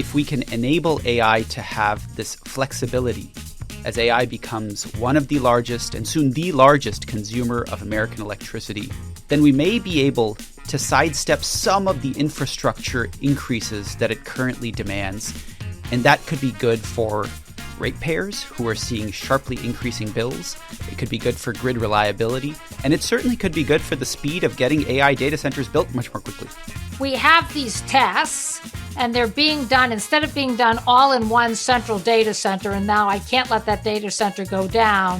if we can enable AI to have this flexibility, as AI becomes one of the largest and soon the largest consumer of American electricity, then we may be able to sidestep some of the infrastructure increases that it currently demands. And that could be good for ratepayers who are seeing sharply increasing bills. It could be good for grid reliability. And it certainly could be good for the speed of getting AI data centers built much more quickly. We have these tests, and they're being done, instead of being done all in one central data center, and now I can't let that data center go down.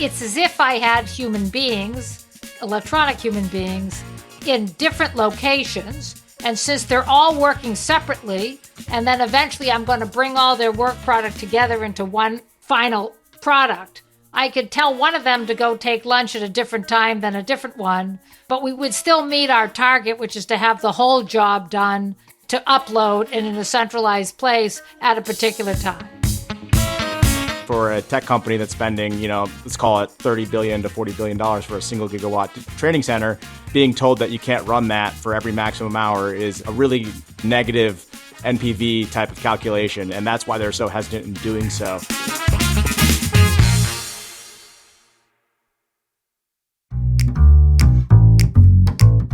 It's as if I had human beings, electronic human beings, in different locations. And since they're all working separately, and then eventually I'm going to bring all their work product together into one final product, I could tell one of them to go take lunch at a different time than a different one, but we would still meet our target, which is to have the whole job done to upload and in a centralized place at a particular time. For a tech company that's spending, let's call it $30 billion to $40 billion for a single gigawatt training center, being told that you can't run that for every maximum hour is a really negative NPV type of calculation. And that's why they're so hesitant in doing so.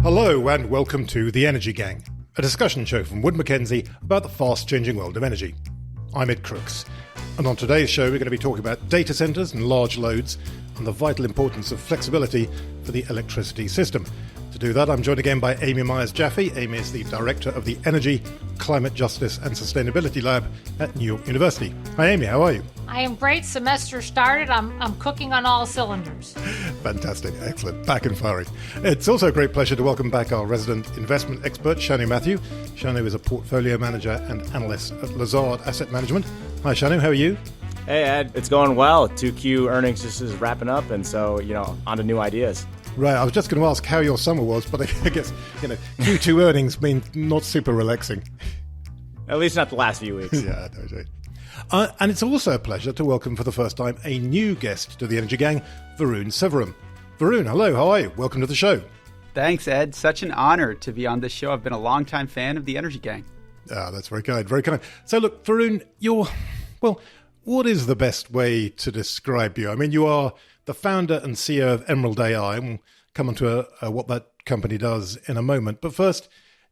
Hello and welcome to The Energy Gang, a discussion show from Wood Mackenzie about the fast-changing world of energy. I'm Ed Crooks. And on today's show, we're going to be talking about data centers and large loads and the vital importance of flexibility for the electricity system. To do that, I'm joined again by Amy Myers Jaffe. Amy is the director of the Energy, Climate Justice and Sustainability Lab at New York University. Hi, Amy. How are you? I am great. Semester started. I'm cooking on all cylinders. Fantastic. Excellent. Back and firing. It's also a great pleasure to welcome back our resident investment expert, Shanu Mathew. Shanu is a portfolio manager and analyst at Lazard Asset Management. Hi, Shanu. How are you? Hey, Ed. It's going well. 2Q earnings just is wrapping up, and so, on to new ideas. Right. I was just going to ask how your summer was, but I guess, Q2 earnings mean not super relaxing. At least not the last few weeks. Yeah, no. And it's also a pleasure to welcome for the first time a new guest to the Energy Gang, Varun Sivaram. Varun, hello, how are you? Welcome to the show. Thanks, Ed. Such an honor to be on this show. I've been a longtime fan of the Energy Gang. Ah, that's very kind, very kind. So look, Varun, what is the best way to describe you? I mean, you are the founder and CEO of Emerald AI, and we'll come on to what that company does in a moment. But first,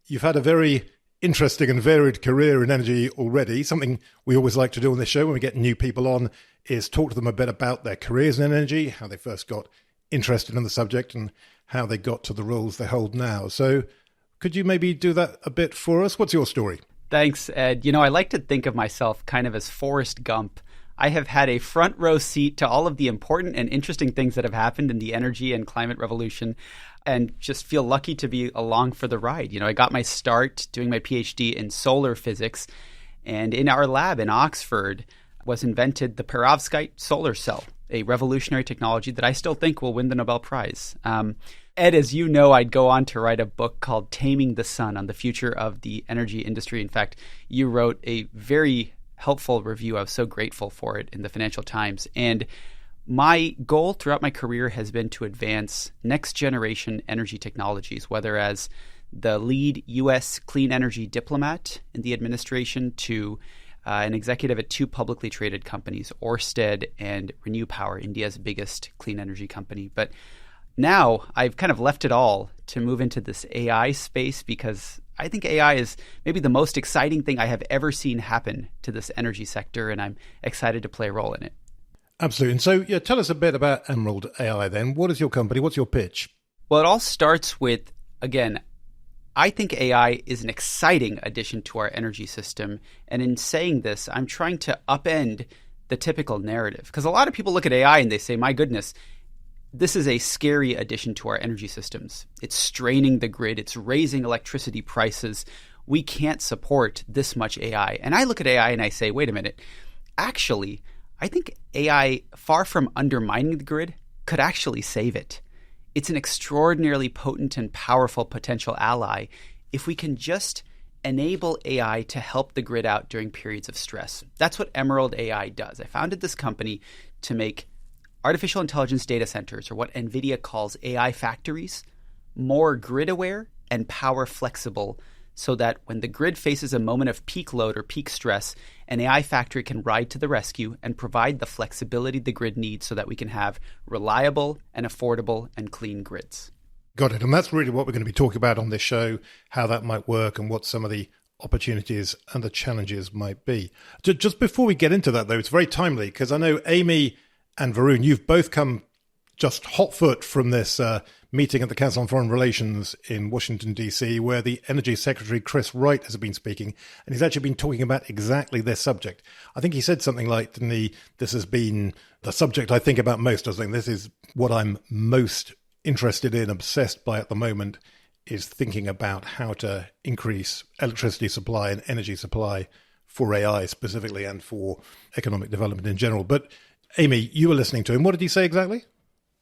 you've had a very interesting and varied career in energy already. Something we always like to do on this show when we get new people on is talk to them a bit about their careers in energy, how they first got interested in the subject and how they got to the roles they hold now. So could you maybe do that a bit for us? What's your story? Thanks, Ed. I like to think of myself kind of as Forrest Gump. I have had a front row seat to all of the important and interesting things that have happened in the energy and climate revolution, and just feel lucky to be along for the ride. I got my start doing my PhD in solar physics, and in our lab in Oxford was invented the perovskite solar cell, a revolutionary technology that I still think will win the Nobel Prize. Ed, as you know, I'd go on to write a book called Taming the Sun on the future of the energy industry. In fact, you wrote a very helpful review. I was so grateful for it in the Financial Times. And my goal throughout my career has been to advance next generation energy technologies, whether as the lead U.S. clean energy diplomat in the administration to an executive at two publicly traded companies, Ørsted and Renew Power, India's biggest clean energy company. But now I've kind of left it all to move into this AI space because I think AI is maybe the most exciting thing I have ever seen happen to this energy sector, and I'm excited to play a role in it. Absolutely. And so, tell us a bit about Emerald AI then. What is your company? What's your pitch? Well, it all starts with, again, I think AI is an exciting addition to our energy system. And in saying this, I'm trying to upend the typical narrative. Because a lot of people look at AI and they say, my goodness, this is a scary addition to our energy systems. It's straining the grid. It's raising electricity prices. We can't support this much AI. And I look at AI and I say, wait a minute. Actually, I think AI, far from undermining the grid, could actually save it. It's an extraordinarily potent and powerful potential ally if we can just enable AI to help the grid out during periods of stress. That's what Emerald AI does. I founded this company to make artificial intelligence data centers, or what NVIDIA calls AI factories, more grid aware and power flexible so that when the grid faces a moment of peak load or peak stress, an AI factory can ride to the rescue and provide the flexibility the grid needs so that we can have reliable and affordable and clean grids. Got it. And that's really what we're going to be talking about on this show, how that might work and what some of the opportunities and the challenges might be. Just before we get into that, though, it's very timely because I know Amy and Varun, you've both come just hot foot from this meeting at the Council on Foreign Relations in Washington, D.C., where the Energy Secretary Chris Wright has been speaking, and he's actually been talking about exactly this subject. I think he said something like, didn't he, this has been the subject I think about most. I was thinking, this is what I'm most interested in, obsessed by at the moment, is thinking about how to increase electricity supply and energy supply for AI specifically and for economic development in general. But Amy, you were listening to him. What did he say exactly?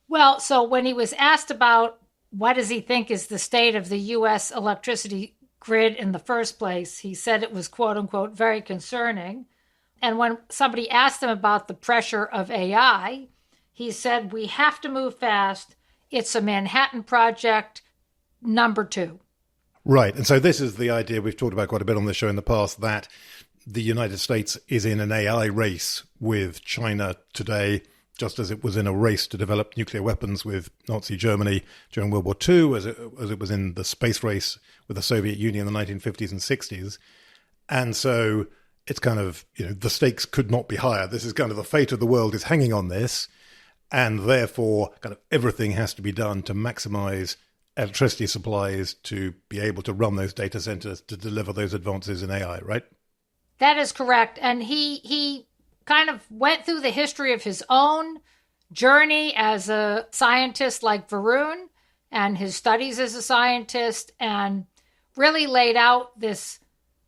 Well, so when he was asked about what does he think is the state of the U.S. electricity grid in the first place, he said it was, quote unquote, very concerning. And when somebody asked him about the pressure of AI, he said, we have to move fast. It's a Manhattan Project number 2. Right. And so this is the idea we've talked about quite a bit on this show in the past, that the United States is in an AI race with China today, just as it was in a race to develop nuclear weapons with Nazi Germany during World War II, as it was in the space race with the Soviet Union in the 1950s and 60s. And so it's kind of, the stakes could not be higher. This is kind of the fate of the world is hanging on this. And therefore, kind of everything has to be done to maximize electricity supplies to be able to run those data centers to deliver those advances in AI, right? That is correct. And he kind of went through the history of his own journey as a scientist like Varun and his studies as a scientist, and really laid out this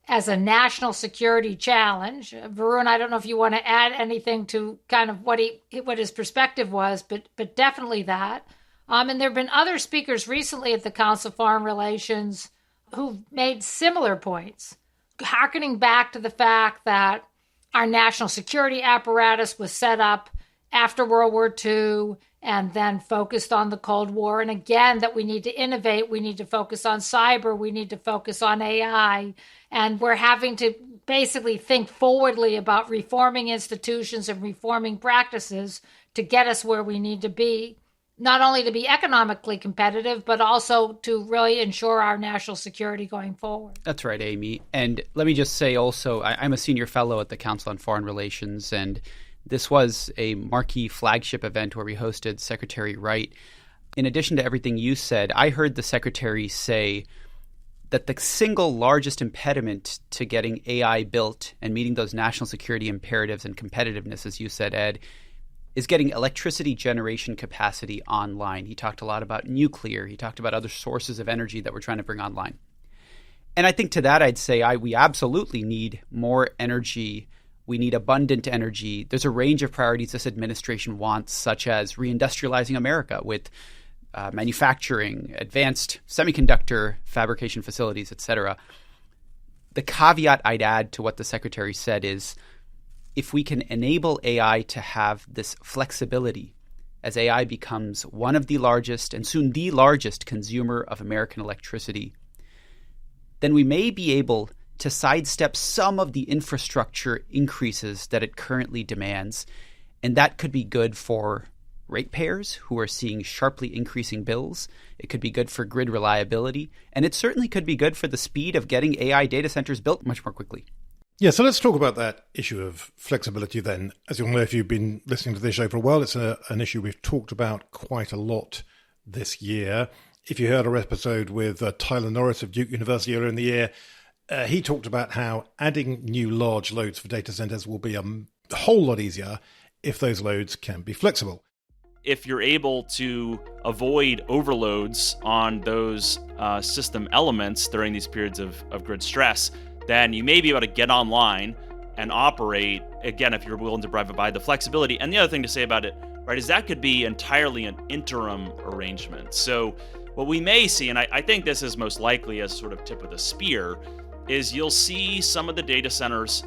as a national security challenge. Varun, I don't know if you want to add anything to kind of what his perspective was, but definitely that. And there have been other speakers recently at the Council of Foreign Relations who've made similar points, harkening back to the fact that our national security apparatus was set up after World War II and then focused on the Cold War. And again, that we need to innovate. We need to focus on cyber. We need to focus on AI. And we're having to basically think forwardly about reforming institutions and reforming practices to get us where we need to be, not only to be economically competitive, but also to really ensure our national security going forward. That's right, Amy. And let me just say also, I'm a senior fellow at the Council on Foreign Relations, and this was a marquee flagship event where we hosted Secretary Wright. In addition to everything you said, I heard the Secretary say that the single largest impediment to getting AI built and meeting those national security imperatives and competitiveness, as you said, Ed, is getting electricity generation capacity online. He talked a lot about nuclear. He talked about other sources of energy that we're trying to bring online. And I think to that, I'd say we absolutely need more energy. We need abundant energy. There's a range of priorities this administration wants, such as reindustrializing America with manufacturing, advanced semiconductor fabrication facilities, et cetera. The caveat I'd add to what the Secretary said is, if we can enable AI to have this flexibility as AI becomes one of the largest and soon the largest consumer of American electricity, then we may be able to sidestep some of the infrastructure increases that it currently demands. And that could be good for ratepayers who are seeing sharply increasing bills. It could be good for grid reliability. And it certainly could be good for the speed of getting AI data centers built much more quickly. Yeah, so let's talk about that issue of flexibility then. As you'll know, if you've been listening to this show for a while, it's an issue we've talked about quite a lot this year. If you heard our episode with Tyler Norris of Duke University earlier in the year, he talked about how adding new large loads for data centers will be a whole lot easier if those loads can be flexible. If you're able to avoid overloads on those system elements during these periods of grid stress, then you may be able to get online and operate, again, if you're willing to provide the flexibility. And the other thing to say about it, right, is that could be entirely an interim arrangement. So what we may see, and I think this is most likely as sort of tip of the spear, is you'll see some of the data centers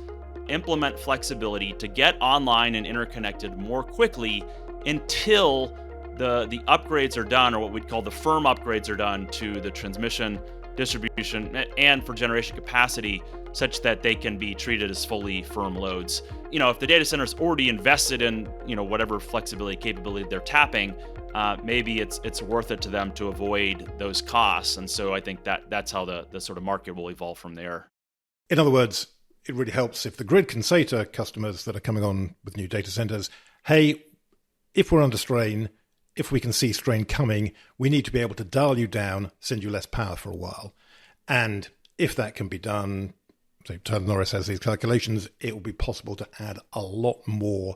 implement flexibility to get online and interconnected more quickly until the upgrades are done, or what we'd call the firm upgrades are done to the transmission distribution and for generation capacity such that they can be treated as fully firm loads. If the data center is already invested in, whatever flexibility capability they're tapping, maybe it's worth it to them to avoid those costs. And so I think that's how the sort of market will evolve from there. In other words, it really helps if the grid can say to customers that are coming on with new data centers, hey, if we're under strain, if we can see strain coming, we need to be able to dial you down, send you less power for a while. And if that can be done, so Tyler Norris has these calculations, it will be possible to add a lot more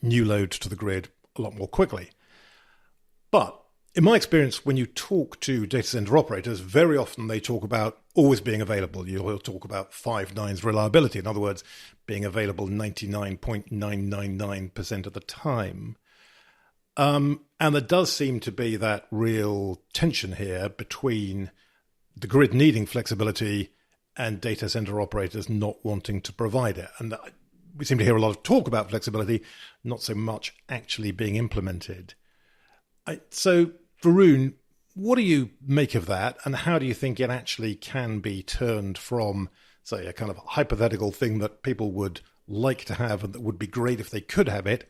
new loads to the grid a lot more quickly. But in my experience, when you talk to data center operators, very often they talk about always being available. You'll talk about 5 nines reliability. In other words, being available 99.999% of the time. And there does seem to be that real tension here between the grid needing flexibility and data center operators not wanting to provide it. And we seem to hear a lot of talk about flexibility, not so much actually being implemented. So, Varun, what do you make of that, and how do you think it actually can be turned from, say, a kind of hypothetical thing that people would like to have and that would be great if they could have it,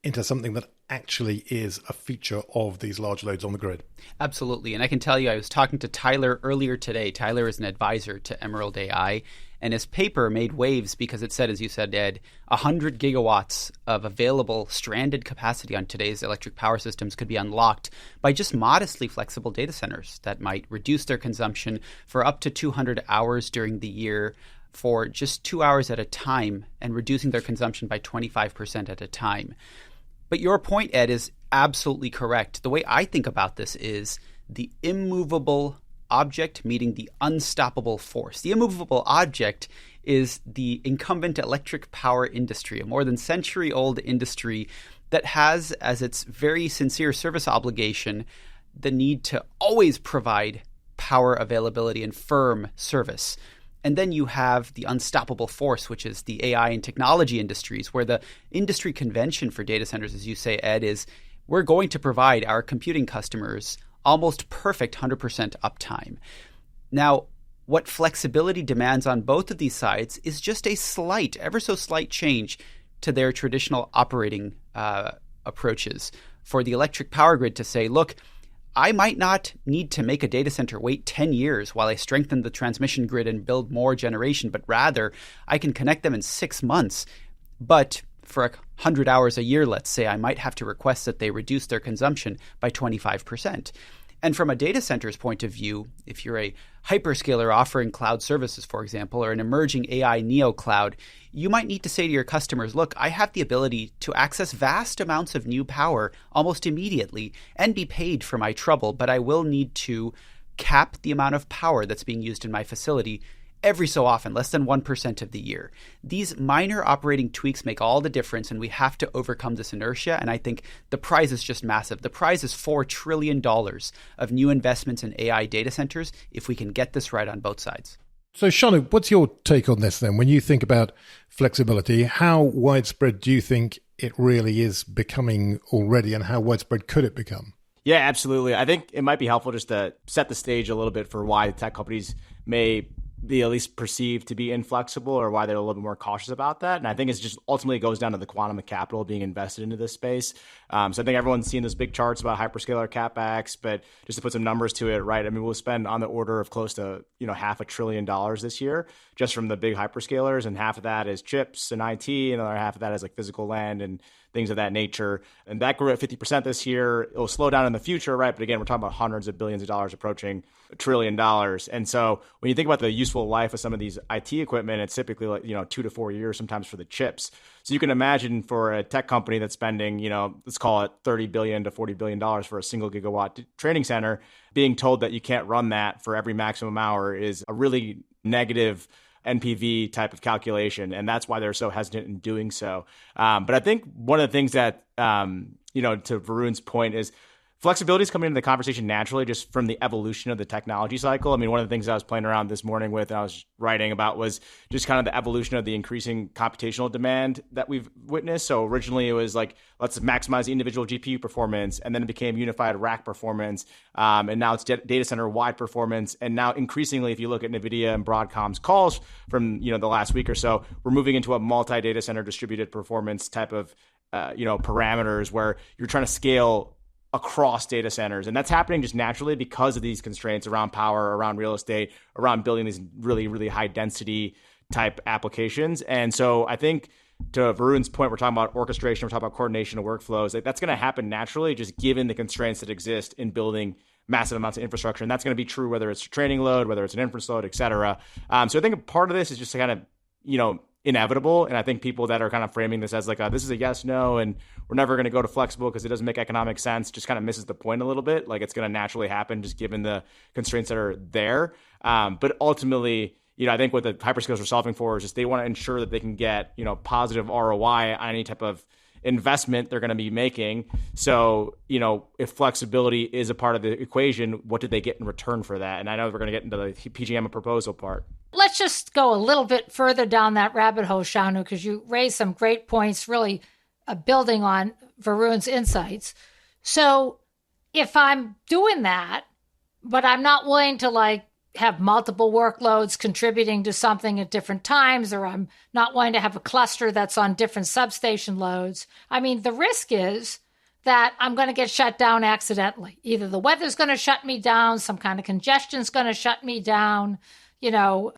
into something that actually is a feature of these large loads on the grid? Absolutely. And I can tell you, I was talking to Tyler earlier today. Tyler is an advisor to Emerald AI, and his paper made waves because it said, as you said, Ed, 100 gigawatts of available stranded capacity on today's electric power systems could be unlocked by just modestly flexible data centers that might reduce their consumption for up to 200 hours during the year for just 2 hours at a time, and reducing their consumption by 25% at a time. But your point, Ed, is absolutely correct. The way I think about this is the immovable object meeting the unstoppable force. The immovable object is the incumbent electric power industry, a more than century-old industry that has as its very sincere service obligation the need to always provide power availability and firm service. And then you have the unstoppable force, which is the AI and technology industries, where the industry convention for data centers, as you say, Ed, is we're going to provide our computing customers almost perfect 100% uptime. Now, what flexibility demands on both of these sides is just a slight, ever so slight change to their traditional operating approaches. For the electric power grid to say, look, I might not need to make a data center wait 10 years while I strengthen the transmission grid and build more generation, but rather I can connect them in 6 months. But for 100 hours a year, let's say, I might have to request that they reduce their consumption by 25%. And from a data center's point of view, if you're a hyperscaler offering cloud services, for example, or an emerging AI neocloud, you might need to say to your customers, look, I have the ability to access vast amounts of new power almost immediately and be paid for my trouble, but I will need to cap the amount of power that's being used in my facility every so often, less than 1% of the year. These minor operating tweaks make all the difference, and we have to overcome this inertia. And I think the prize is just massive. The prize is $4 trillion of new investments in AI data centers if we can get this right on both sides. So, Shanu, what's your take on this then? When you think about flexibility, how widespread do you think it really is becoming already, and how widespread could it become? Yeah, absolutely. I think it might be helpful just to set the stage a little bit for why tech companies may be at least perceived to be inflexible, or why they're a little bit more cautious about that. And I think it's just ultimately goes down to the quantum of capital being invested into this space. So I think everyone's seen those big charts about hyperscaler CapEx, but just to put some numbers to it, right? I mean, we'll spend on the order of close to, $500 billion this year just from the big hyperscalers. And half of that is chips and IT, and another half of that is like physical land and things of that nature. And that grew at 50% this year. It'll slow down in the future, right? But again, we're talking about hundreds of billions of dollars approaching $1 trillion. And so when you think about the useful life of some of these IT equipment, it's typically like, 2 to 4 years sometimes for the chips. So you can imagine for a tech company that's spending, let's call it $30 billion to $40 billion for a single gigawatt training center, being told that you can't run that for every maximum hour is a really negative NPV type of calculation. And that's why they're so hesitant in doing so. But I think one of the things that, to Varun's point is Flexibility is coming into the conversation naturally just from the evolution of the technology cycle. I mean, one of the things I was playing around this morning with and I was writing about was just kind of the evolution of the increasing computational demand that we've witnessed. So originally it was like, let's maximize the individual GPU performance, and then it became unified rack performance. And now it's data center wide performance. And now increasingly, if you look at NVIDIA and Broadcom's calls from the last week or so, we're moving into a multi-data center distributed performance type of parameters where you're trying to scale across data centers. And that's happening just naturally because of these constraints around power, around real estate, around building these really, really high density type applications. And so I think to Varun's point, we're talking about orchestration, we're talking about coordination of workflows. Like that's going to happen naturally, just given the constraints that exist in building massive amounts of infrastructure. And that's going to be true whether it's a training load, whether it's an inference load, et cetera. So I think part of this is just kind of, inevitable. And I think people that are kind of framing this as like, this is a yes, no, and we're never going to go to flexible because it doesn't make economic sense, just kind of misses the point a little bit. Like it's going to naturally happen just given the constraints that are there. But ultimately, I think what the hyperscalers are solving for is just they want to ensure that they can get, positive ROI on any type of investment they're going to be making. So, if flexibility is a part of the equation, what did they get in return for that? And I know we're going to get into the PGM proposal part. Let's just go a little bit further down that rabbit hole, Shanu, because you raised some great points, really building on Varun's insights. So if I'm doing that, but I'm not willing to have multiple workloads contributing to something at different times, or I'm not wanting to have a cluster that's on different substation loads. I mean, the risk is that I'm going to get shut down accidentally. Either the weather's going to shut me down, some kind of congestion's going to shut me down,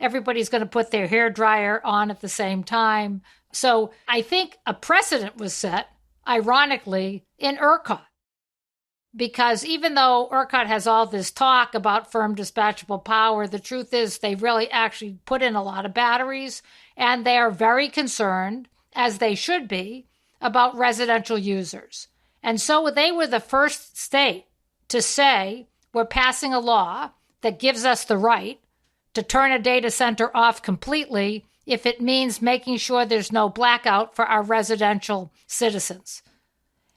everybody's going to put their hairdryer on at the same time. So I think a precedent was set, ironically, in ERCOT. Because even though ERCOT has all this talk about firm dispatchable power, the truth is they really actually put in a lot of batteries, and they are very concerned, as they should be, about residential users. And so they were the first state to say, we're passing a law that gives us the right to turn a data center off completely if it means making sure there's no blackout for our residential citizens.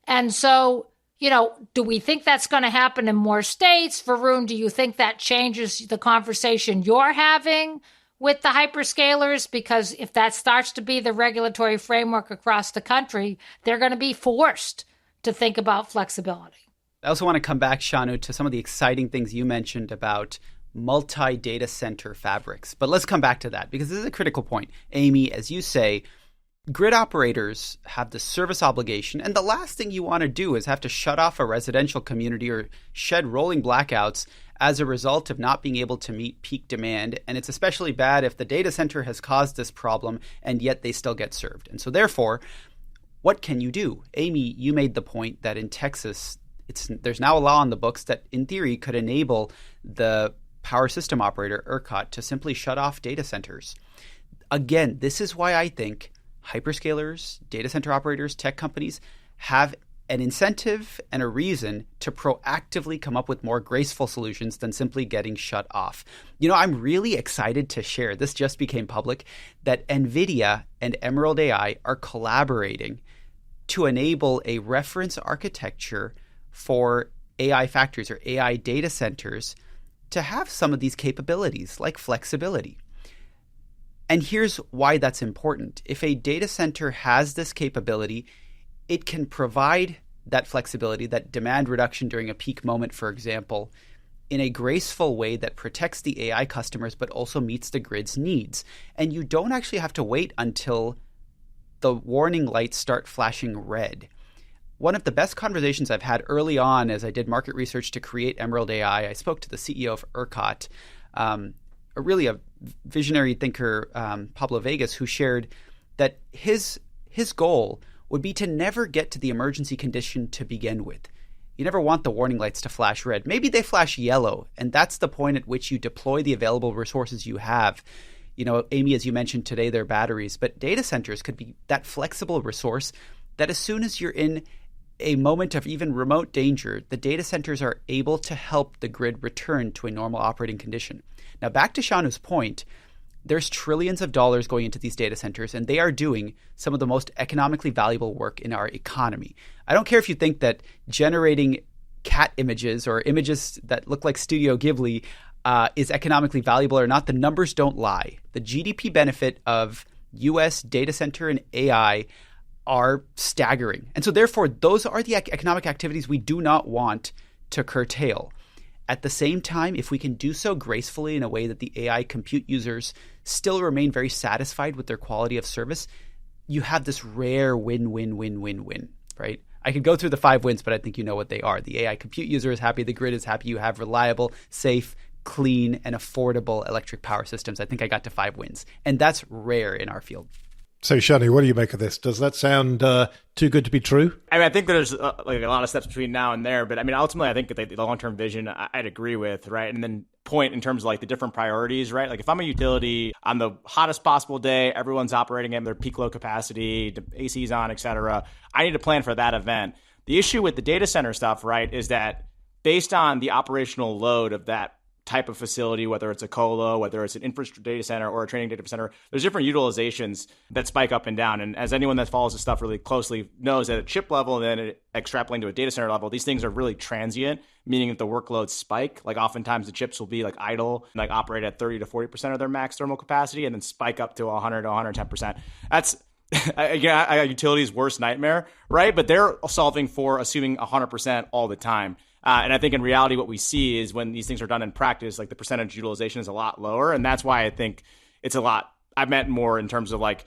And so, do we think that's going to happen in more states? Varun, do you think that changes the conversation you're having with the hyperscalers? Because if that starts to be the regulatory framework across the country, they're going to be forced to think about flexibility. I also want to come back, Shanu, to some of the exciting things you mentioned about multi-data center fabrics. But let's come back to that because this is a critical point. Amy, as you say, grid operators have the service obligation, and the last thing you want to do is have to shut off a residential community or shed rolling blackouts as a result of not being able to meet peak demand. And it's especially bad if the data center has caused this problem and yet they still get served. And so therefore, what can you do? Amy, you made the point that in Texas, there's now a law on the books that in theory could enable the power system operator, ERCOT, to simply shut off data centers. Again, this is why I think hyperscalers, data center operators, tech companies have an incentive and a reason to proactively come up with more graceful solutions than simply getting shut off. I'm really excited to share, this just became public, that NVIDIA and Emerald AI are collaborating to enable a reference architecture for AI factories or AI data centers to have some of these capabilities like flexibility. And here's why that's important. If a data center has this capability, it can provide that flexibility, that demand reduction during a peak moment, for example, in a graceful way that protects the AI customers but also meets the grid's needs. And you don't actually have to wait until the warning lights start flashing red. One of the best conversations I've had early on as I did market research to create Emerald AI, I spoke to the CEO of ERCOT, really a visionary thinker, Pablo Vegas, who shared that his goal would be to never get to the emergency condition to begin with. You never want the warning lights to flash red. Maybe they flash yellow, and that's the point at which you deploy the available resources you have. Amy, as you mentioned today, they're batteries, but data centers could be that flexible resource that as soon as you're in a moment of even remote danger, the data centers are able to help the grid return to a normal operating condition. Now, back to Shanu's point, there's trillions of dollars going into these data centers, and they are doing some of the most economically valuable work in our economy. I don't care if you think that generating cat images or images that look like Studio Ghibli is economically valuable or not, the numbers don't lie. The GDP benefit of US data center and AI are staggering. And so therefore, those are the economic activities we do not want to curtail. At the same time, if we can do so gracefully in a way that the AI compute users still remain very satisfied with their quality of service, you have this rare win-win-win-win-win, right? I could go through the 5 wins, but I think you know what they are. The AI compute user is happy, the grid is happy, you have reliable, safe, clean, and affordable electric power systems. I think I got to 5 wins. And that's rare in our field. So, Shanu, what do you make of this? Does that sound too good to be true? I mean, I think there's like a lot of steps between now and there, but I mean, ultimately, I think that the long-term vision I'd agree with, right? And then point in terms of like the different priorities, right? Like if I'm a utility on the hottest possible day, everyone's operating at their peak load capacity, AC's on, et cetera, I need to plan for that event. The issue with the data center stuff, right, is that based on the operational load of that type of facility, whether it's a colo, whether it's an infrastructure data center or a training data center, there's different utilizations that spike up and down. And as anyone that follows this stuff really closely knows, that at chip level and then extrapolating to a data center level, these things are really transient, meaning that the workloads spike. Like oftentimes the chips will be like idle, like operate at 30 to 40% of their max thermal capacity and then spike up to 100 to 110%. That's a utility's worst nightmare, right? But they're solving for assuming 100% all the time. And I think in reality, what we see is when these things are done in practice, like the percentage utilization is a lot lower. And that's why I think it's a lot. I meant more in terms of like,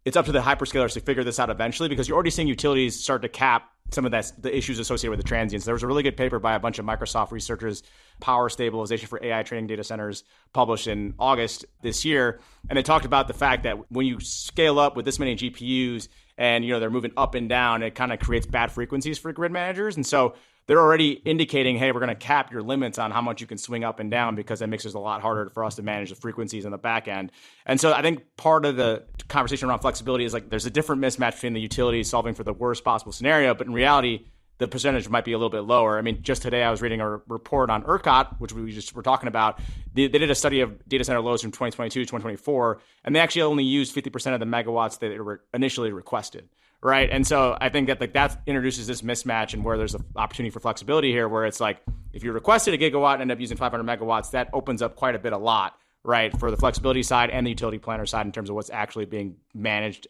it's up to the hyperscalers to figure this out eventually, because you're already seeing utilities start to cap some of the issues associated with the transients. There was a really good paper by a bunch of Microsoft researchers, Power Stabilization for AI Training Data Centers, published in August this year. And they talked about the fact that when you scale up with this many GPUs and, you know, they're moving up and down, it kind of creates bad frequencies for grid managers. And so they're already indicating, hey, we're going to cap your limits on how much you can swing up and down, because that makes it a lot harder for us to manage the frequencies on the back end. And so I think part of the conversation around flexibility is like there's a different mismatch between the utilities solving for the worst possible scenario, but in reality, the percentage might be a little bit lower. I mean, just today I was reading a report on ERCOT, which we just were talking about. They did a study of data center loads from 2022 to 2024, and they actually only used 50% of the megawatts that were initially requested. Right. And so I think that like that introduces this mismatch, and where there's an opportunity for flexibility here, where it's like if you requested a gigawatt and end up using 500 megawatts, that opens up quite a lot, right, for the flexibility side and the utility planner side in terms of what's actually being managed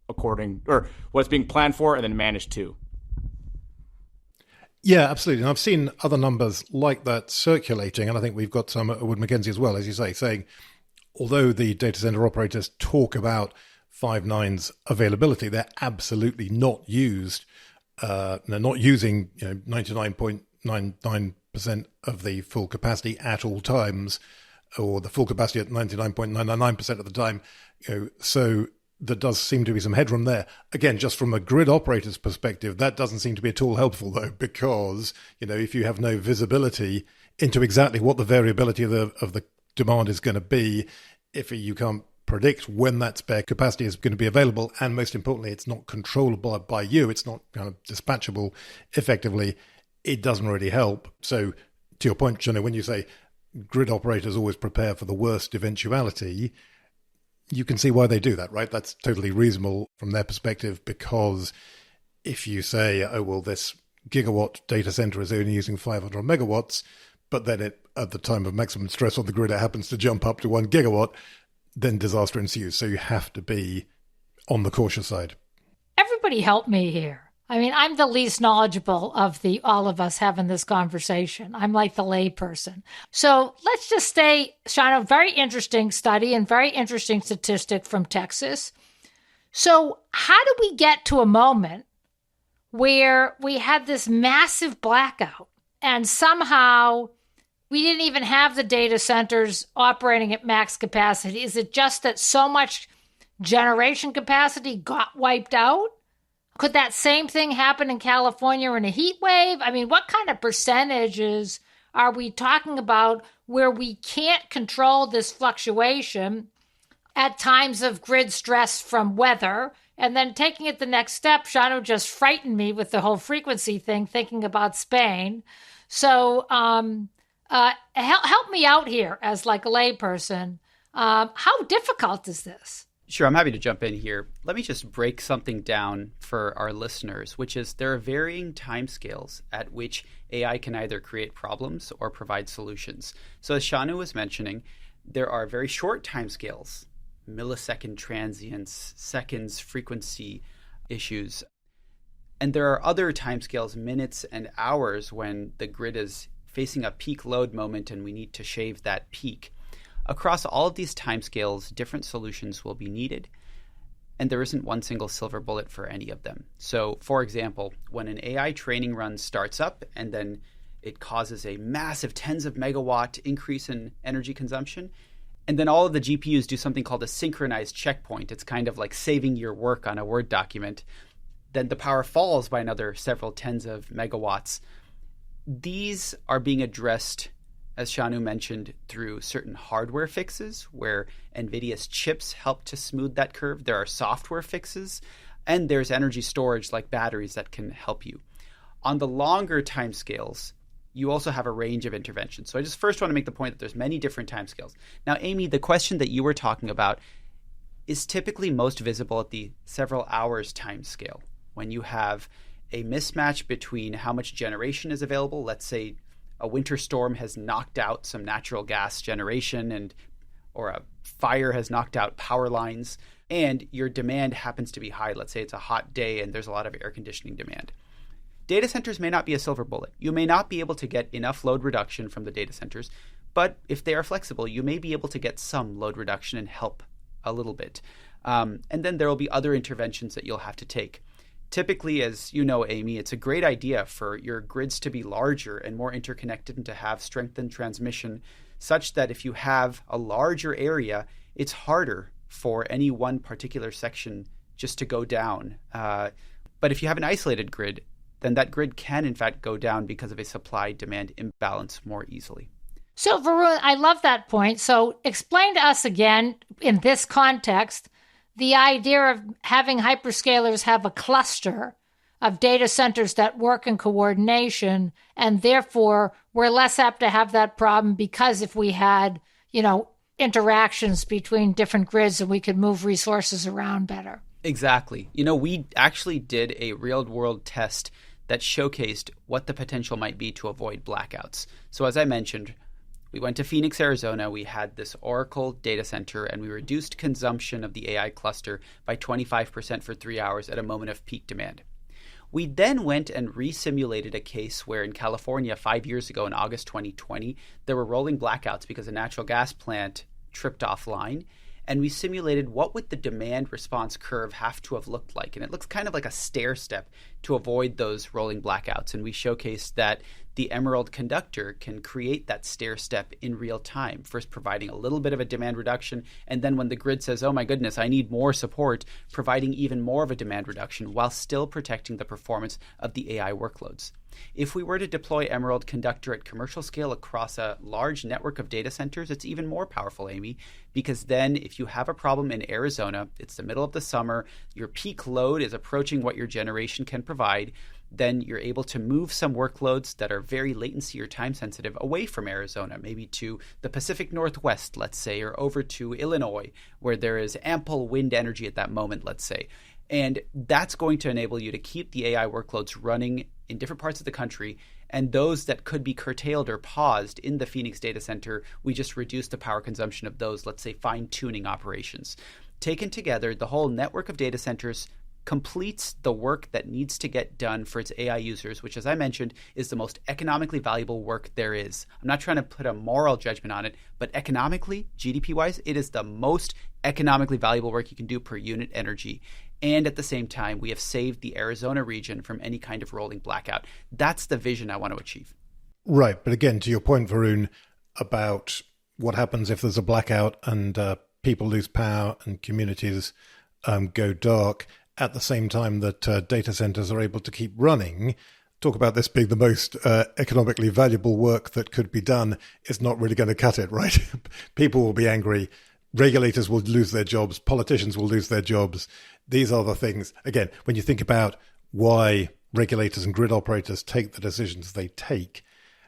according, or what's being planned for and then managed to. Yeah, absolutely. And I've seen other numbers like that circulating, and I think we've got some at Wood Mackenzie as well, as you say, saying although the data center operators talk about 5 nines availability, they're absolutely not used. They're not using 99.99% of the full capacity at all times, or the full capacity at 99.999% of the time. So there does seem to be some headroom there. Again, just from a grid operator's perspective, that doesn't seem to be at all helpful, though, because if you have no visibility into exactly what the variability of the demand is going to be, if you can't predict when that spare capacity is going to be available, and most importantly, it's not controllable by you, it's not kind of dispatchable effectively, it doesn't really help. So to your point, Shanu, when you say grid operators always prepare for the worst eventuality, you can see why they do that, right? That's totally reasonable from their perspective, because if you say, oh, well, this gigawatt data center is only using 500 megawatts, but then at the time of maximum stress on the grid, it happens to jump up to 1 gigawatt, then disaster ensues. So you have to be on the cautious side. Everybody help me here. I mean, I'm the least knowledgeable of all of us having this conversation. I'm like the lay person. So let's just say, Shanu, very interesting study and very interesting statistic from Texas. So how do we get to a moment where we had this massive blackout and somehow we didn't even have the data centers operating at max capacity? Is it just that so much generation capacity got wiped out? Could that same thing happen in California in a heat wave? I mean, what kind of percentages are we talking about where we can't control this fluctuation at times of grid stress from weather? And then taking it the next step, Shanu just frightened me with the whole frequency thing, thinking about Spain. So, help me out here as like a layperson. How difficult is this? Sure, I'm happy to jump in here. Let me just break something down for our listeners, which is there are varying timescales at which AI can either create problems or provide solutions. So as Shanu was mentioning, there are very short timescales, millisecond transients, seconds, frequency issues. And there are other timescales, minutes and hours, when the grid is facing a peak load moment and we need to shave that peak. Across all of these timescales, different solutions will be needed, and there isn't one single silver bullet for any of them. So, for example, when an AI training run starts up and then it causes a massive tens of megawatt increase in energy consumption, and then all of the GPUs do something called a synchronized checkpoint. It's kind of like saving your work on a Word document. Then the power falls by another several tens of megawatts. These are being addressed, as Shanu mentioned, through certain hardware fixes where NVIDIA's chips help to smooth that curve. There are software fixes, and there's energy storage like batteries that can help you. On the longer timescales, you also have a range of interventions. So I just first want to make the point that there's many different timescales. Now, Amy, the question that you were talking about is typically most visible at the several hours timescale, when you have a mismatch between how much generation is available. Let's say a winter storm has knocked out some natural gas generation or a fire has knocked out power lines, and your demand happens to be high. Let's say it's a hot day and there's a lot of air conditioning demand. Data centers may not be a silver bullet. You may not be able to get enough load reduction from the data centers, but if they are flexible, you may be able to get some load reduction and help a little bit. And then there will be other interventions that you'll have to take. Typically, as you know, Amy, it's a great idea for your grids to be larger and more interconnected and to have strengthened transmission such that if you have a larger area, it's harder for any one particular section just to go down. But if you have an isolated grid, then that grid can, in fact, go down because of a supply-demand imbalance more easily. So, Varun, I love that point. So explain to us again, in this context, the idea of having hyperscalers have a cluster of data centers that work in coordination, and therefore we're less apt to have that problem because if we had, interactions between different grids and we could move resources around better. Exactly. We actually did a real-world test that showcased what the potential might be to avoid blackouts. So as I mentioned, we went to Phoenix, Arizona. We had this Oracle data center, and we reduced consumption of the AI cluster by 25% for 3 hours at a moment of peak demand. We then went and re-simulated a case where in California 5 years ago in August 2020, there were rolling blackouts because a natural gas plant tripped offline. And we simulated what would the demand response curve have to have looked like. And it looks kind of like a stair step to avoid those rolling blackouts. And we showcased that the Emerald conductor can create that stair step in real time, first providing a little bit of a demand reduction. And then when the grid says, oh my goodness, I need more support, providing even more of a demand reduction while still protecting the performance of the AI workloads. If we were to deploy Emerald Conductor at commercial scale across a large network of data centers, it's even more powerful, Amy, because then if you have a problem in Arizona, it's the middle of the summer, your peak load is approaching what your generation can provide, then you're able to move some workloads that are very latency or time sensitive away from Arizona, maybe to the Pacific Northwest, let's say, or over to Illinois, where there is ample wind energy at that moment, let's say. And that's going to enable you to keep the AI workloads running in different parts of the country. And those that could be curtailed or paused in the Phoenix data center, we just reduce the power consumption of those, let's say, fine-tuning operations. Taken together, the whole network of data centers completes the work that needs to get done for its AI users, which, as I mentioned, is the most economically valuable work there is. I'm not trying to put a moral judgment on it, but economically, GDP-wise, it is the most economically valuable work you can do per unit energy. And at the same time, we have saved the Arizona region from any kind of rolling blackout. That's the vision I want to achieve. Right. But again, to your point, Varun, about what happens if there's a blackout and people lose power and communities go dark at the same time that data centers are able to keep running. Talk about this being the most economically valuable work that could be done is not really going to cut it, right? People will be angry. Regulators will lose their jobs. Politicians will lose their jobs. These are the things, again, when you think about why regulators and grid operators take the decisions they take,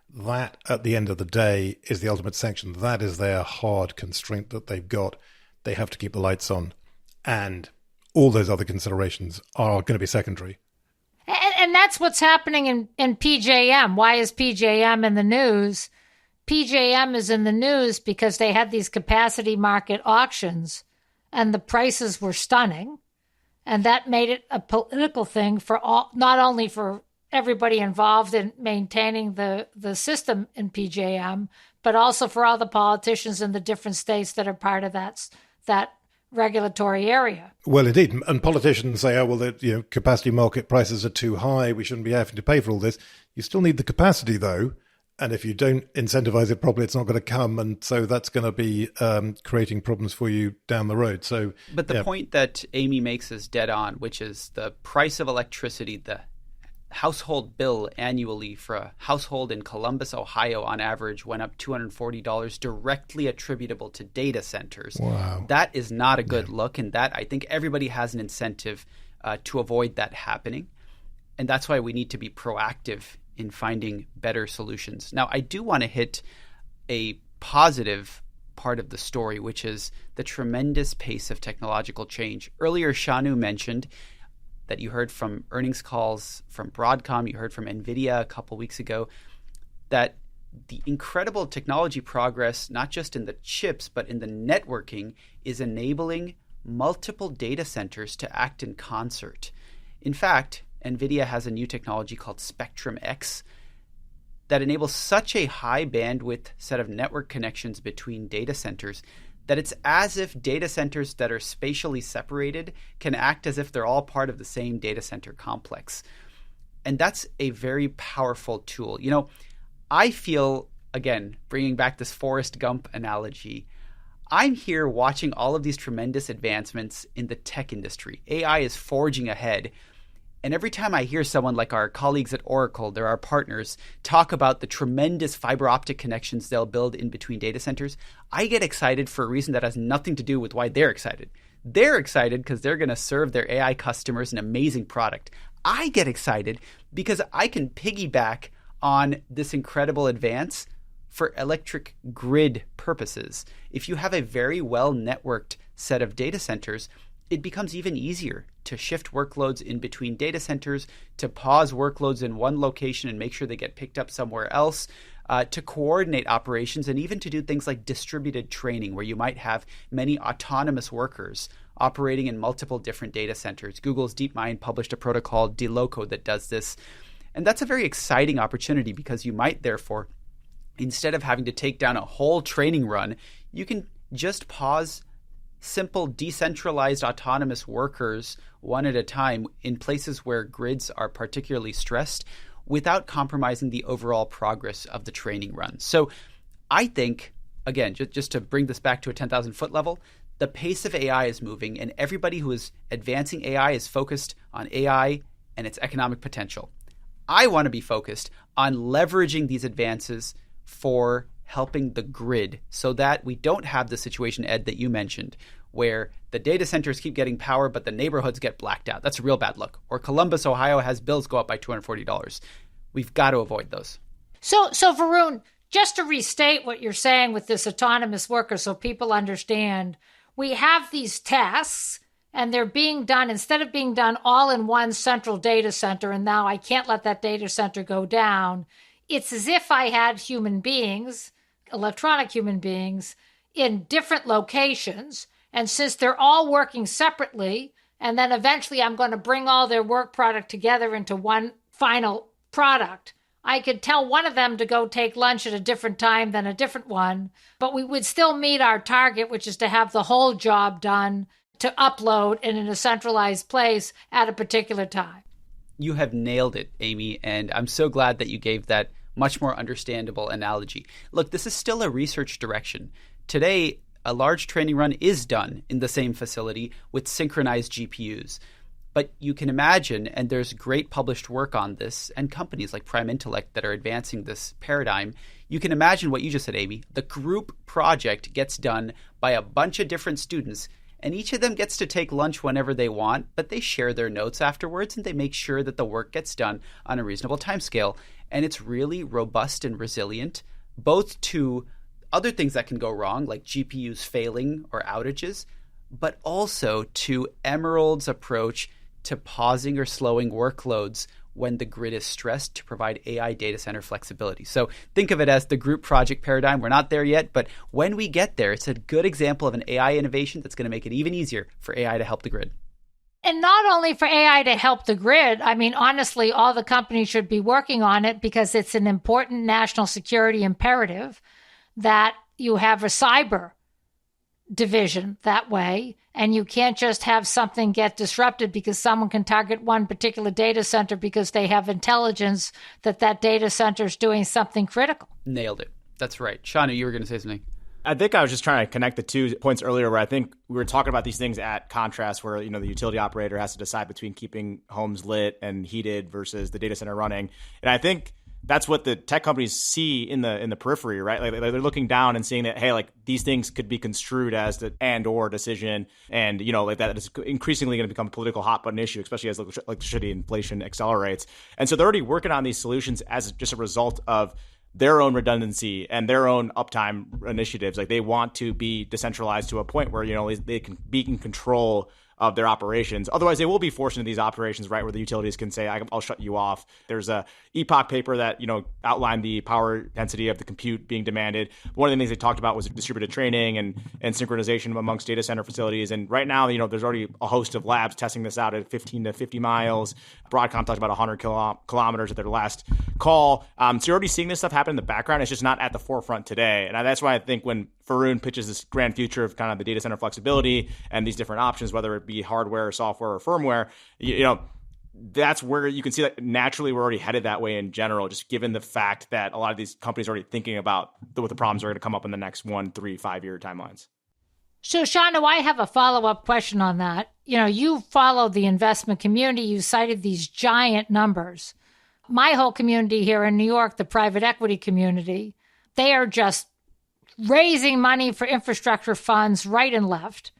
that at the end of the day is the ultimate sanction. That is their hard constraint that they've got. They have to keep the lights on. and all those other considerations are going to be secondary. And that's what's happening in PJM. Why is PJM in the news? PJM is in the news because they had these capacity market auctions and the prices were stunning. And that made it a political thing for all, not only for everybody involved in maintaining the system in PJM, but also for all the politicians in the different states that are part of that regulatory area. Well, indeed. And politicians say, oh, well, capacity market prices are too high. We shouldn't be having to pay for all this. You still need the capacity, though. And if you don't incentivize it properly, it's not going to come. And so that's going to be creating problems for you down the road. So, but the point that Amy makes is dead on, which is the price of electricity, the household bill annually for a household in Columbus, Ohio, on average, went up $240, directly attributable to data centers. Wow. That is not a good look, and that I think everybody has an incentive to avoid that happening. And that's why we need to be proactive in finding better solutions. Now, I do want to hit a positive part of the story, which is the tremendous pace of technological change. Earlier, Shanu mentioned that you heard from earnings calls from Broadcom, you heard from NVIDIA a couple weeks ago, that the incredible technology progress, not just in the chips, but in the networking, is enabling multiple data centers to act in concert. In fact, NVIDIA has a new technology called Spectrum X that enables such a high bandwidth set of network connections between data centers that it's as if data centers that are spatially separated can act as if they're all part of the same data center complex. And that's a very powerful tool. I feel, again, bringing back this Forrest Gump analogy, I'm here watching all of these tremendous advancements in the tech industry. AI is forging ahead. And every time I hear someone like our colleagues at Oracle, they're our partners, talk about the tremendous fiber optic connections they'll build in between data centers, I get excited for a reason that has nothing to do with why they're excited. They're excited because they're going to serve their AI customers an amazing product. I get excited because I can piggyback on this incredible advance for electric grid purposes. If you have a very well-networked set of data centers, it becomes even easier to shift workloads in between data centers, to pause workloads in one location and make sure they get picked up somewhere else, to coordinate operations, and even to do things like distributed training, where you might have many autonomous workers operating in multiple different data centers. Google's DeepMind published a protocol, DeLoco, that does this. And that's a very exciting opportunity because you might, therefore, instead of having to take down a whole training run, you can just pause simple decentralized autonomous workers one at a time in places where grids are particularly stressed without compromising the overall progress of the training run. So I think, again, just to bring this back to a 10,000 foot level, the pace of AI is moving, and everybody who is advancing AI is focused on AI and its economic potential. I want to be focused on leveraging these advances for helping the grid so that we don't have the situation, Ed, that you mentioned, where the data centers keep getting power, but the neighborhoods get blacked out. That's a real bad look. Or Columbus, Ohio has bills go up by $240. We've got to avoid those. So Varun, just to restate what you're saying with this autonomous worker so people understand, we have these tasks and they're being done, instead of being done all in one central data center, and now I can't let that data center go down, it's as if I had human beings, electronic human beings, in different locations. And since they're all working separately, and then eventually I'm going to bring all their work product together into one final product, I could tell one of them to go take lunch at a different time than a different one, but we would still meet our target, which is to have the whole job done to upload in a centralized place at a particular time. You have nailed it, Amy, and I'm so glad that you gave that much more understandable analogy. Look, this is still a research direction. Today, a large training run is done in the same facility with synchronized GPUs. But you can imagine, and there's great published work on this, and companies like Prime Intellect that are advancing this paradigm, you can imagine what you just said, Amy. The group project gets done by a bunch of different students, and each of them gets to take lunch whenever they want, but they share their notes afterwards, and they make sure that the work gets done on a reasonable timescale. And it's really robust and resilient, both to other things that can go wrong, like GPUs failing or outages, but also to Emerald's approach to pausing or slowing workloads when the grid is stressed to provide AI data center flexibility. So think of it as the group project paradigm. We're not there yet, but when we get there, it's a good example of an AI innovation that's going to make it even easier for AI to help the grid. And not only for AI to help the grid, I mean, honestly, all the companies should be working on it because it's an important national security imperative that you have a cyber division that way. And you can't just have something get disrupted because someone can target one particular data center because they have intelligence that that data center is doing something critical. Nailed it. That's right. Shanu, you were going to say something. I think I was just trying to connect the 2 points earlier where I think we were talking about these things at contrast where, the utility operator has to decide between keeping homes lit and heated versus the data center running. And I think that's what the tech companies see in the periphery, right? Like they're looking down and seeing that, hey, like these things could be construed as the and/or decision, and like that is increasingly going to become a political hot button issue, especially as electricity inflation accelerates. And so they're already working on these solutions as just a result of their own redundancy and their own uptime initiatives. Like they want to be decentralized to a point where they can be in control of their operations. Otherwise, they will be forced into these operations, right, where the utilities can say, I'll shut you off. There's a Epoch paper that, outlined the power density of the compute being demanded. One of the things they talked about was distributed training and synchronization amongst data center facilities. And right now, there's already a host of labs testing this out at 15 to 50 miles. Broadcom talked about 100 kilometers at their last call. So you're already seeing this stuff happen in the background. It's just not at the forefront today. And that's why I think when Varun pitches this grand future of kind of the data center flexibility and these different options, whether it be hardware or software or firmware, that's where you can see that naturally we're already headed that way in general, just given the fact that a lot of these companies are already thinking about what the problems are going to come up in the next 1, 3, 5 year timelines. So, Shanu, I have a follow-up question on that. You followed the investment community. You cited these giant numbers. My whole community here in New York, the private equity community, they are just raising money for infrastructure funds right and left.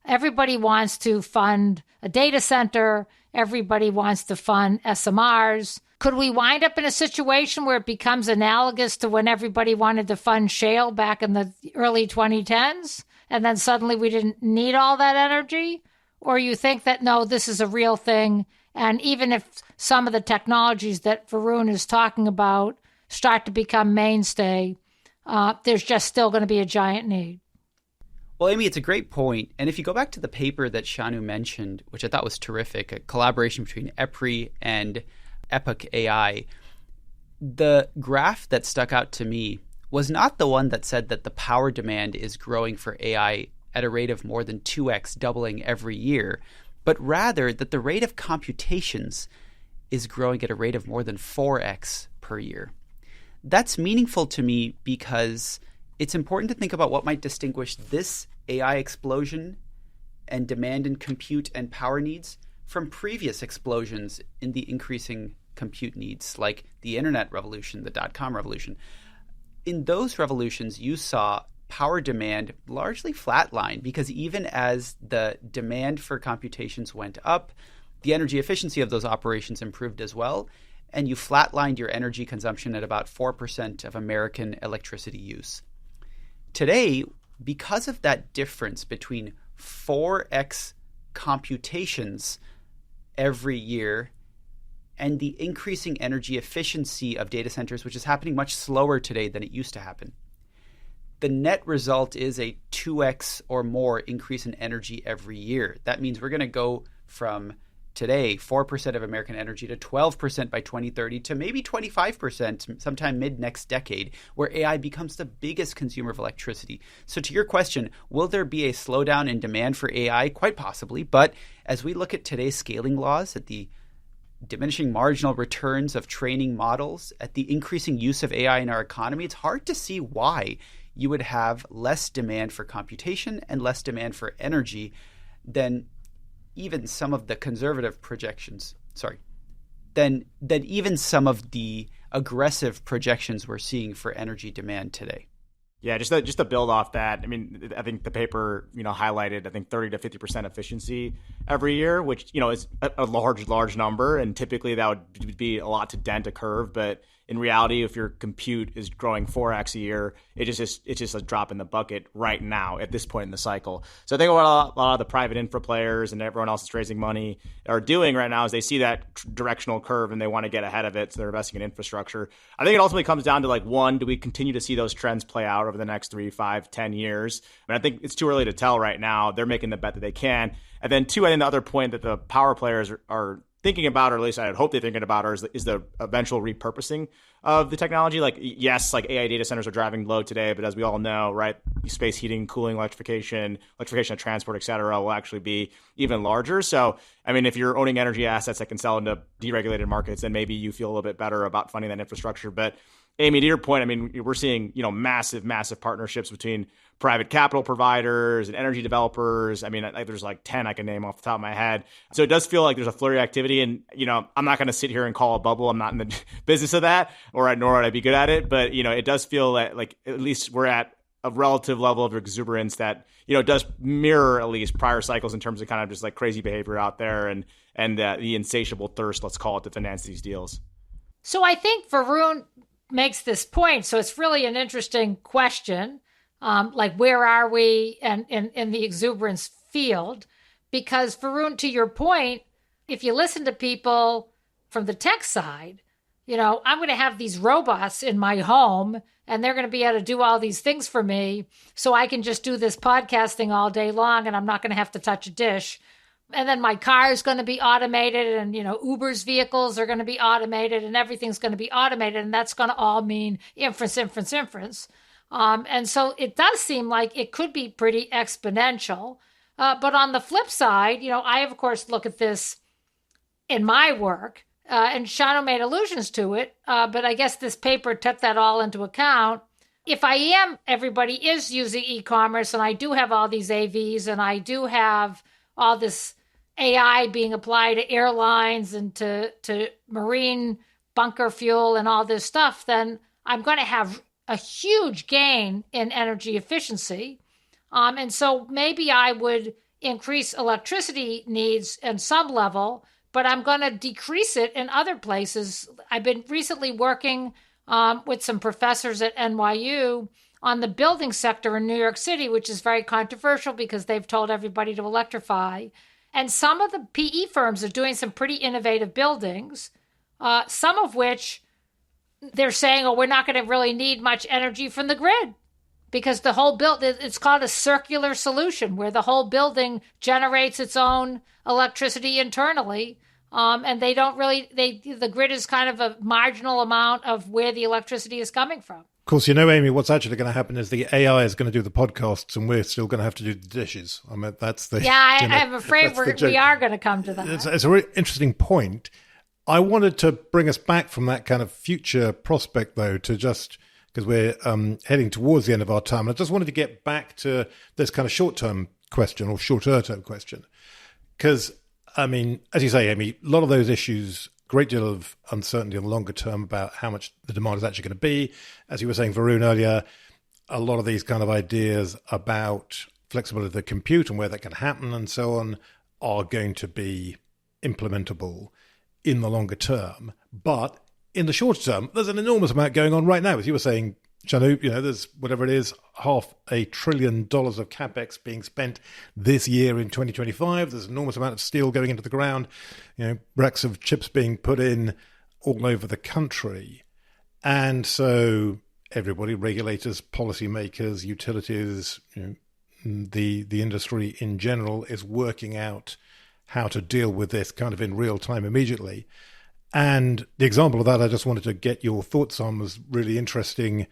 Everybody wants to fund a data center. Everybody wants to fund SMRs. Could we wind up in a situation where it becomes analogous to when everybody wanted to fund shale back in the early 2010s, and then suddenly we didn't need all that energy? Or you think that, no, this is a real thing, and even if some of the technologies that Varun is talking about start to become mainstay, there's just still going to be a giant need? Well, Amy, it's a great point. And if you go back to the paper that Shanu mentioned, which I thought was terrific, a collaboration between EPRI and Epoch AI, the graph that stuck out to me was not the one that said that the power demand is growing for AI at a rate of more than 2x, doubling every year, but rather that the rate of computations is growing at a rate of more than 4x per year. That's meaningful to me because it's important to think about what might distinguish this AI explosion and demand in compute and power needs from previous explosions in the increasing compute needs, like the internet revolution, the dot-com revolution. In those revolutions, you saw power demand largely flatline because even as the demand for computations went up, the energy efficiency of those operations improved as well, and you flatlined your energy consumption at about 4% of American electricity use. Today, because of that difference between 4x computations every year and the increasing energy efficiency of data centers, which is happening much slower today than it used to happen, the net result is a 2x or more increase in energy every year. That means we're going to go from today, 4% of American energy to 12% by 2030 to maybe 25% sometime mid-next decade, where AI becomes the biggest consumer of electricity. So to your question, will there be a slowdown in demand for AI? Quite possibly. But as we look at today's scaling laws, at the diminishing marginal returns of training models, at the increasing use of AI in our economy, it's hard to see why you would have less demand for computation and less demand for energy than even some of the conservative projections, than even some of the aggressive projections we're seeing for energy demand today. Yeah, just to build off that, I mean, I think the paper, highlighted, 30 to 50% efficiency every year, which, is a large number. And typically that would be a lot to dent a curve. But in reality, if your compute is growing 4x a year, it's just a drop in the bucket right now at this point in the cycle. So I think what a lot of the private infra players and everyone else that's raising money are doing right now is they see that directional curve and they want to get ahead of it. So they're investing in infrastructure. I think it ultimately comes down to like, one, do we continue to see those trends play out over the next 3, 5, 10 years? I mean, I think it's too early to tell right now. They're making the bet that they can. And then two, I think the other point that the power players are thinking about, or at least I hope they're thinking about, is the eventual repurposing of the technology. Like, yes, like AI data centers are driving load today, but as we all know, right, space heating, cooling, electrification of transport, et cetera, will actually be even larger. So, I mean, if you're owning energy assets that can sell into deregulated markets, then maybe you feel a little bit better about funding that infrastructure. But Amy, to your point, I mean, we're seeing, massive partnerships between private capital providers and energy developers. I mean, there's like 10 I can name off the top of my head. So it does feel like there's a flurry of activity. And, I'm not going to sit here and call a bubble. I'm not in the business of that, nor would I be good at it. But, it does feel like at least we're at a relative level of exuberance that, does mirror at least prior cycles in terms of kind of just like crazy behavior out there and the insatiable thirst, let's call it, to finance these deals. So I think Varun makes this point. So it's really an interesting question. Like, where are we in the exuberance field? Because, Varun, to your point, if you listen to people from the tech side, I'm going to have these robots in my home and they're going to be able to do all these things for me so I can just do this podcasting all day long and I'm not going to have to touch a dish. And then my car is going to be automated and, Uber's vehicles are going to be automated and everything's going to be automated. And that's going to all mean inference. And so it does seem like it could be pretty exponential. But on the flip side, I, of course, look at this in my work, and Shanu made allusions to it. But I guess this paper took that all into account. If everybody is using e-commerce, and I do have all these AVs, and I do have all this AI being applied to airlines and to marine bunker fuel and all this stuff, then I'm going to have a huge gain in energy efficiency. And so maybe I would increase electricity needs in some level, but I'm going to decrease it in other places. I've been recently working with some professors at NYU on the building sector in New York City, which is very controversial because they've told everybody to electrify. And some of the PE firms are doing some pretty innovative buildings, some of which they're saying, we're not going to really need much energy from the grid because the whole it's called a circular solution where the whole building generates its own electricity internally. And they don't the grid is kind of a marginal amount of where the electricity is coming from. Of course, Amy, what's actually going to happen is the AI is going to do the podcasts and we're still going to have to do the dishes. I mean, that's the... Yeah, I'm afraid we are going to come to that. It's a really interesting point. I wanted to bring us back from that kind of future prospect, though, to just because we're heading towards the end of our time. And I just wanted to get back to this kind of short-term question or shorter-term question. Because, I mean, as you say, Amy, a lot of those issues, great deal of uncertainty in the longer term about how much the demand is actually going to be. As you were saying, Varun, earlier, a lot of these kind of ideas about flexibility of the compute and where that can happen and so on are going to be implementable in the longer term. But in the shorter term, there's an enormous amount going on right now. As you were saying, Shanu, there's whatever it is, $500 billion of CapEx being spent this year in 2025. There's an enormous amount of steel going into the ground, racks of chips being put in all over the country. And so everybody, regulators, policymakers, utilities, the industry in general is working out how to deal with this kind of in real time immediately. And the example of that I just wanted to get your thoughts on was really interesting.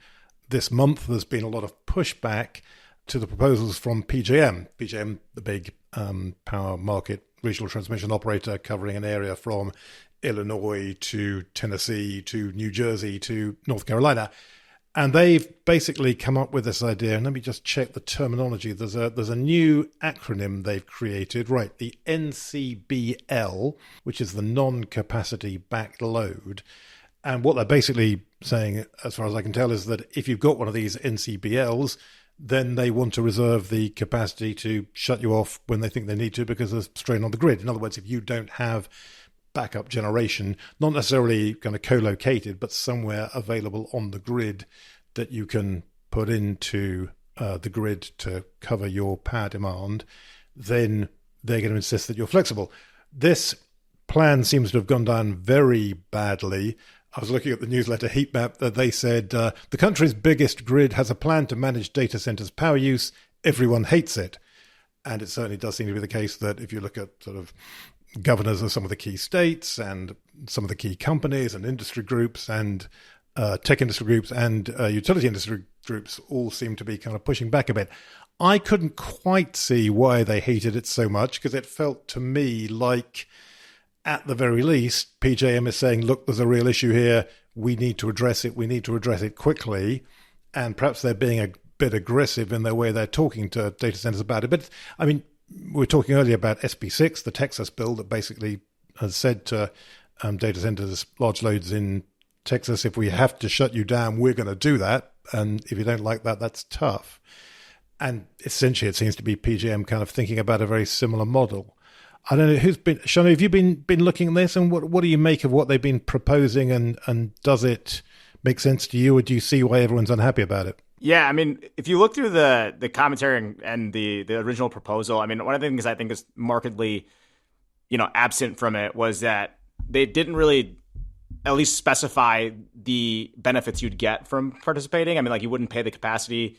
This month, there's been a lot of pushback to the proposals from PJM. PJM, the big power market regional transmission operator covering an area from Illinois to Tennessee to New Jersey to North Carolina. And they've basically come up with this idea, and let me just check the terminology. There's a new acronym they've created, right? The NCBL, which is the non-capacity backed load. And what they're basically saying, as far as I can tell, is that if you've got one of these NCBLs, then they want to reserve the capacity to shut you off when they think they need to because there's strain on the grid. In other words, if you don't have backup generation, not necessarily kind of co-located, but somewhere available on the grid that you can put into the grid to cover your power demand, then they're going to insist that you're flexible. This plan seems to have gone down very badly. I was looking at the newsletter heat map that they said the country's biggest grid has a plan to manage data centers' power use. Everyone hates it. And it certainly does seem to be the case that if you look at sort of governors of some of the key states and some of the key companies and industry groups and tech industry groups and utility industry groups all seem to be kind of pushing back a bit. I couldn't quite see why they hated it so much, because it felt to me like, at the very least, PJM is saying, look, there's a real issue here. We need to address it. We need to address it quickly. And perhaps they're being a bit aggressive in the way they're talking to data centers about it. But, I mean, we were talking earlier about SB6, the Texas bill that basically has said to data centers, large loads in Texas, if we have to shut you down, we're going to do that. And if you don't like that, that's tough. And essentially, it seems to be PJM kind of thinking about a very similar model. I don't know Shanu, have you been looking at this, and what do you make of what they've been proposing, and does it make sense to you, or do you see why everyone's unhappy about it? Yeah, I mean, if you look through the commentary and the original proposal, I mean, one of the things I think is markedly, absent from it was that they didn't really at least specify the benefits you'd get from participating. I mean, like, you wouldn't pay the capacity,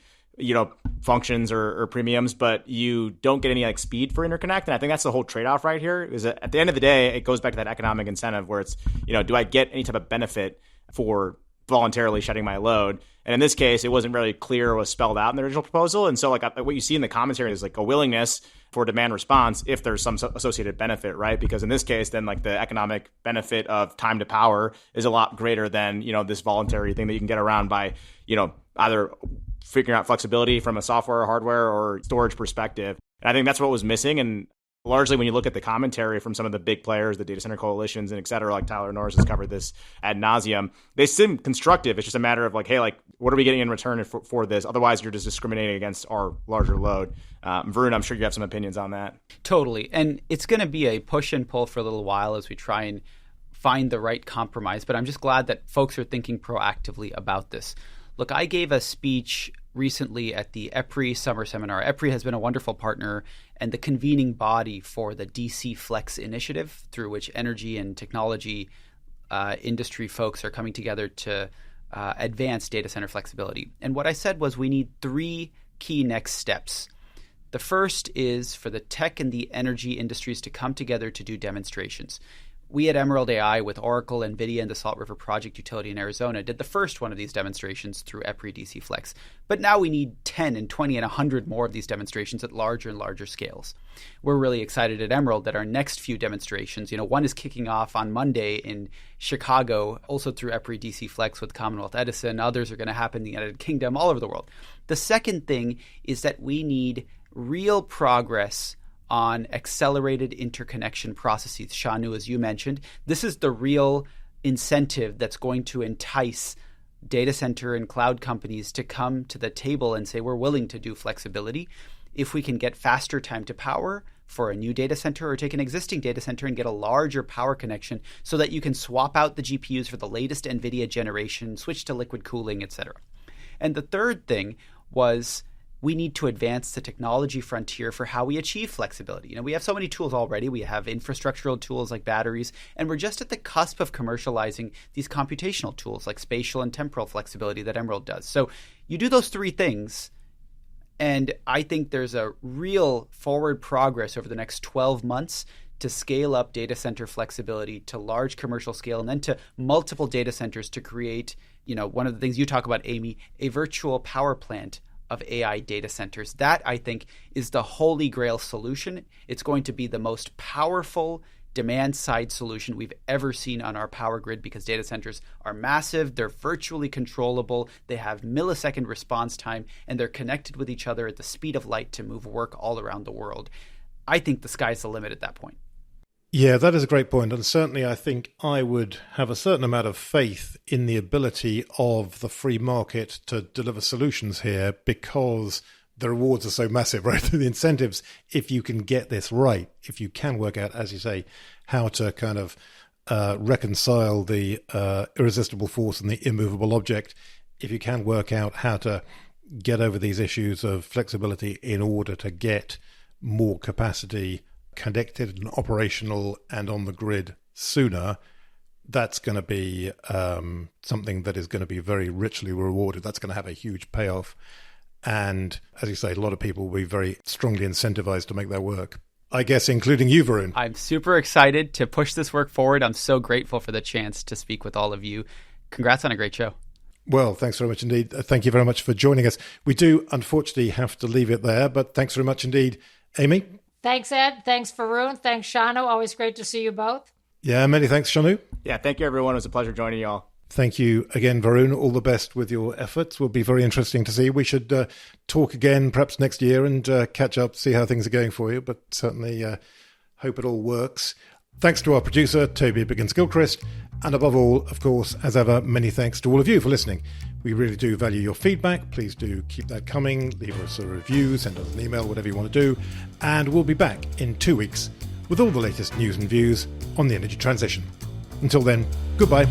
functions or premiums, but you don't get any like speed for interconnect. And I think that's the whole trade-off right here, is that at the end of the day, it goes back to that economic incentive where it's, do I get any type of benefit for voluntarily shutting my load? And in this case, it wasn't really clear or was spelled out in the original proposal. And so like what you see in the commentary is like a willingness for demand response if there's some associated benefit, right? Because in this case, then like the economic benefit of time to power is a lot greater than, this voluntary thing that you can get around by, either figuring out flexibility from a software, hardware, or storage perspective. And I think that's what was missing. And largely when you look at the commentary from some of the big players, the data center coalitions and et cetera, like Tyler Norris has covered this ad nauseum, they seem constructive. It's just a matter of like, hey, like, what are we getting in return for this? Otherwise, you're just discriminating against our larger load. Varun, I'm sure you have some opinions on that. Totally. And it's going to be a push and pull for a little while as we try and find the right compromise. But I'm just glad that folks are thinking proactively about this. Look, I gave a speech recently at the EPRI summer seminar. EPRI has been a wonderful partner and the convening body for the DC Flex initiative, through which energy and technology industry folks are coming together to advance data center flexibility. And what I said was we need 3 key next steps. The first is for the tech and the energy industries to come together to do demonstrations. We at Emerald AI with Oracle, NVIDIA, and the Salt River Project utility in Arizona did the first one of these demonstrations through EPRI DC Flex. But now we need 10 and 20 and 100 more of these demonstrations at larger and larger scales. We're really excited at Emerald that our next few demonstrations, one is kicking off on Monday in Chicago, also through EPRI DC Flex with Commonwealth Edison. Others are going to happen in the United Kingdom, all over the world. The second thing is that we need real progress on accelerated interconnection processes. Shanu, as you mentioned, this is the real incentive that's going to entice data center and cloud companies to come to the table and say, we're willing to do flexibility. If we can get faster time to power for a new data center, or take an existing data center and get a larger power connection so that you can swap out the GPUs for the latest NVIDIA generation, switch to liquid cooling, etc. And the third thing was, we need to advance the technology frontier for how we achieve flexibility. We have so many tools already. We have infrastructural tools like batteries, and we're just at the cusp of commercializing these computational tools like spatial and temporal flexibility that Emerald does. So you do those 3 things, and I think there's a real forward progress over the next 12 months to scale up data center flexibility to large commercial scale, and then to multiple data centers to create, one of the things you talk about, Amy, a virtual power plant of AI data centers. That, I think, is the holy grail solution. It's going to be the most powerful demand-side solution we've ever seen on our power grid, because data centers are massive, they're virtually controllable, they have millisecond response time, and they're connected with each other at the speed of light to move work all around the world. I think the sky's the limit at that point. Yeah, that is a great point. And certainly I think I would have a certain amount of faith in the ability of the free market to deliver solutions here, because the rewards are so massive, right? The incentives, if you can get this right, if you can work out, as you say, how to kind of reconcile the irresistible force and the immovable object, if you can work out how to get over these issues of flexibility in order to get more capacity connected and operational and on the grid sooner, that's going to be something that is going to be very richly rewarded. That's going to have a huge payoff. And as you say, a lot of people will be very strongly incentivized to make that work. I guess including you, Varun. I'm super excited to push this work forward. I'm so grateful for the chance to speak with all of you. Congrats on a great show. Well, thanks very much indeed. Thank you very much for joining us. We do, unfortunately, have to leave it there, but thanks very much indeed. Amy? Thanks, Ed. Thanks, Varun. Thanks, Shanu. Always great to see you both. Yeah, many thanks, Shanu. Yeah, thank you, everyone. It was a pleasure joining you all. Thank you again, Varun. All the best with your efforts. Will be very interesting to see. We should talk again perhaps next year and catch up, see how things are going for you, but certainly hope it all works. Thanks to our producer, Toby Biggins-Gilchrist, and above all, of course, as ever, many thanks to all of you for listening. We really do value your feedback. Please do keep that coming. Leave us a review, send us an email, whatever you want to do. And we'll be back in 2 weeks with all the latest news and views on the energy transition. Until then, goodbye.